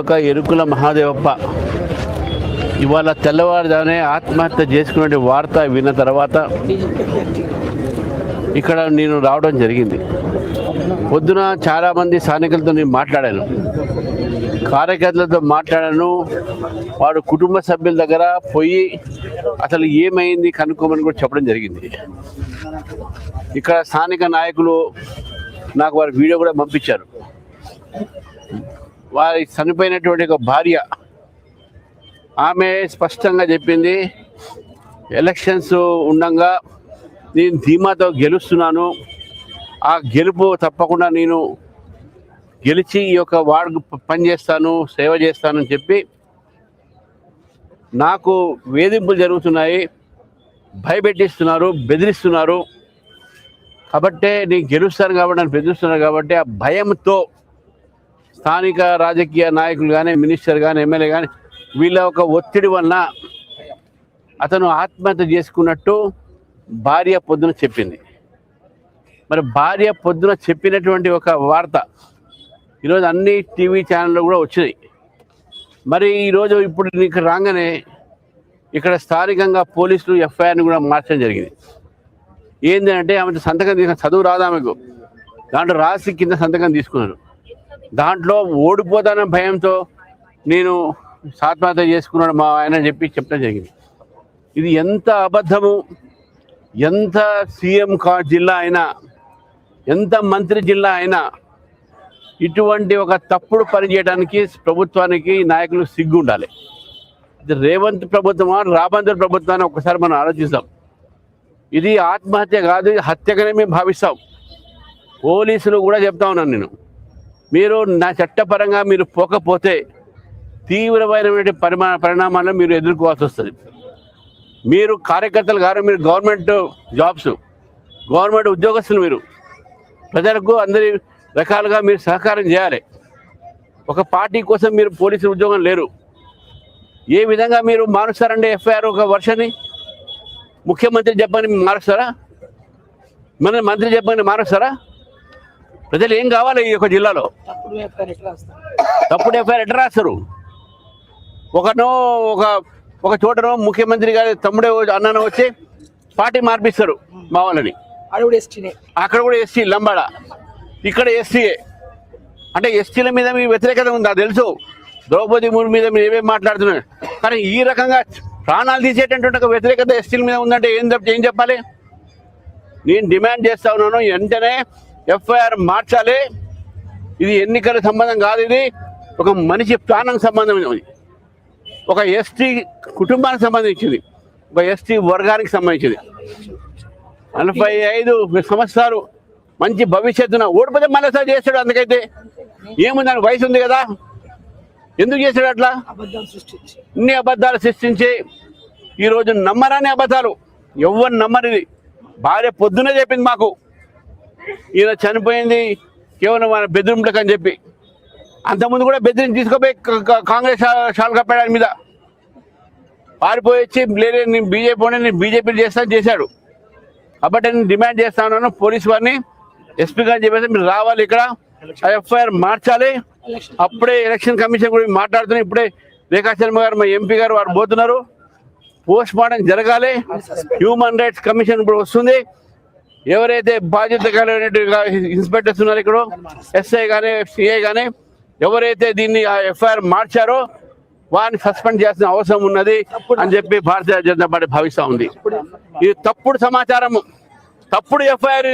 ఒక ఎరుకుల మహాదేవప్ప ఇవాళ తెల్లవారుజామునే ఆత్మహత్య చేసుకునే వార్త విన్న తర్వాత ఇక్కడ నేను రావడం జరిగింది. పొద్దున చాలామంది స్థానికులతో నేను మాట్లాడాను, కార్యకర్తలతో మాట్లాడాను. వాడు కుటుంబ సభ్యుల దగ్గర పోయి అసలు ఏమైంది కనుక్కోమని కూడా చెప్పడం జరిగింది. ఇక్కడ స్థానిక నాయకులు నాకు వారి వీడియో కూడా పంపించారు. వారి చనిపోయినటువంటి ఒక భార్య ఆమె స్పష్టంగా చెప్పింది, ఎలక్షన్స్ ఉండగా నేను ధీమాతో గెలుస్తున్నాను, ఆ గెలుపు తప్పకుండా నేను గెలిచి ఈ యొక్క వార్డుకు పనిచేస్తాను, సేవ చేస్తానని చెప్పి నాకు వేధింపులు జరుగుతున్నాయి, భయపెట్టిస్తున్నారు, బెదిరిస్తున్నారు. కాబట్టే నేను గెలుస్తాను కాబట్టి నన్ను బెదిరిస్తున్నారు కాబట్టి ఆ భయంతో స్థానిక రాజకీయ నాయకులు కానీ, మినిస్టర్ కానీ, ఎమ్మెల్యే కానీ వీళ్ళ ఒక ఒత్తిడి వలన అతను ఆత్మహత్య చేసుకున్నట్టు భార్య పొద్దున చెప్పింది. మరి భార్య పొద్దున చెప్పినటువంటి ఒక వార్త ఈరోజు అన్ని టీవీ ఛానళ్ళు కూడా వచ్చినాయి. మరి ఈరోజు ఇప్పుడు నీకు రాగానే ఇక్కడ స్థానికంగా పోలీసులు ఎఫ్ఐఆర్ని కూడా మార్చడం జరిగింది. ఏంటంటే ఆమె సంతకం తీసుకున్న, చదువు రాదు ఆమెకు, దాంట్లో రాసి కింద సంతకం తీసుకున్నారు. దాంట్లో ఓడిపోతానన్న భయంతో నేను ఆత్మహత్య చేసుకున్నాడు మా ఆయన చెప్పడం జరిగింది. ఇది ఎంత అబద్ధము! ఎంత సీఎం జిల్లా అయినా, ఎంత మంత్రి జిల్లా అయినా ఇటువంటి ఒక తప్పుడు పని చేయడానికి ప్రభుత్వానికి, నాయకులు సిగ్గు ఉండాలి. ఇది రేవంత్ ప్రభుత్వమా, రాబందర్ ప్రభుత్వాన్ని ఒకసారి మనం ఆలోచిస్తాం. ఇది ఆత్మహత్య కాదు, ఇది హత్యగానే మేము భావిస్తాం. పోలీసులు కూడా చెప్తా ఉన్నాను నేను, మీరు నా చట్టపరంగా మీరు పోకపోతే తీవ్రమైనటువంటి పరిణామాలను మీరు ఎదుర్కోవాల్సి వస్తుంది. మీరు కార్యకర్తలు గారు, మీరు గవర్నమెంట్ జాబ్స్, గవర్నమెంట్ ఉద్యోగస్తులు, మీరు ప్రజలకు అందరి రకాలుగా మీరు సహకారం చేయాలి. ఒక పార్టీ కోసం మీరు పోలీసులు ఉద్యోగం లేరు. ఏ విధంగా మీరు మారుస్తారండి ఎఫ్ఐఆర్? ఒక వర్షాన్ని ముఖ్యమంత్రి చెప్పని మారుస్తారా? మన మంత్రి చెప్పని మారుస్తారా? ప్రజలు ఏం కావాలి ఈ యొక్క జిల్లాలో? తప్పుడు ఎఫ్ఐఆర్ ఎట్లా రాస్తారు? ఒక చోటనో ముఖ్యమంత్రి గారి తమ్ముడే అన్ననో వచ్చి పార్టీ మార్పిస్తారు మా వాళ్ళని. అక్కడ కూడా ఎస్టీ లంబాడ, ఇక్కడ ఎస్టీఏ. అంటే ఎస్టీల మీద మీ వ్యతిరేకత ఉందా తెలుసు. ద్రౌపది ముర్ము మీద మీరు ఏమేమి మాట్లాడుతున్నారు, కానీ ఈ రకంగా ప్రాణాలు తీసేటటువంటి ఒక వ్యతిరేకత ఎస్టీల మీద ఉందంటే ఏం చెప్పాలి? నేను డిమాండ్ చేస్తా ఉన్నాను, వెంటనే ఎఫ్ఐఆర్ మార్చాలి. ఇది ఎన్నికల సంబంధం కాదు, ఇది ఒక మనిషి ప్రాణానికి సంబంధించింది, ఒక ఎస్టీ కుటుంబానికి సంబంధించింది, ఒక ఎస్టీ వర్గానికి సంబంధించింది. 45 సంవత్సరాలు మంచి భవిష్యత్తున ఓడిపోతే మళ్ళీ సార్ చేస్తాడు. అందుకైతే ఏముందని, వయసు ఉంది కదా, ఎందుకు చేశాడు అట్లా? ఇన్ని అబద్ధాలు సృష్టించి ఈరోజు నమ్మరాని అబద్ధాలు, ఎవరు నమ్మరిది. భార్య పొద్దునే చెప్పింది మాకు, ఈయన చనిపోయింది కేవలం మన బెదిరింపులకు అని చెప్పి. అంతకుముందు కూడా బెదిరించి తీసుకోపోయి కాంగ్రెస్ షాల్ కప్పాడు మీద పారిపోయి వచ్చి, లేదే నేను బీజేపీ నేను బీజేపీ చేశాడు. కాబట్టి నేను డిమాండ్ చేస్తా ఉన్నాను, పోలీసు వారిని, ఎస్పీ గారిని చెప్పేసి మీరు రావాలి, ఇక్కడ ఎఫ్ఐఆర్ మార్చాలి. అప్పుడే ఎలక్షన్ కమిషన్ కూడా మాట్లాడుతున్నాయి. ఇప్పుడే రేఖా శర్మ గారు, మా ఎంపీ గారు వారు పోతున్నారు. పోస్ట్ మార్టం జరగాలి. హ్యూమన్ రైట్స్ కమిషన్ ఇప్పుడు వస్తుంది. ఎవరైతే బాధ్యత కలిగిన ఇన్స్పెక్టర్స్ ఉన్నారు ఇక్కడ, ఎస్ఐ కానీ, సిఐ కానీ, ఎవరైతే దీన్ని ఎఫ్ఐఆర్ మార్చారో వారిని సస్పెండ్ చేయాల్సిన అవసరం ఉన్నది అని చెప్పి భారతీయ జనతా పార్టీ భావిస్తూ ఉంది. ఇది తప్పుడు సమాచారము, తప్పుడు ఎఫ్ఐఆర్.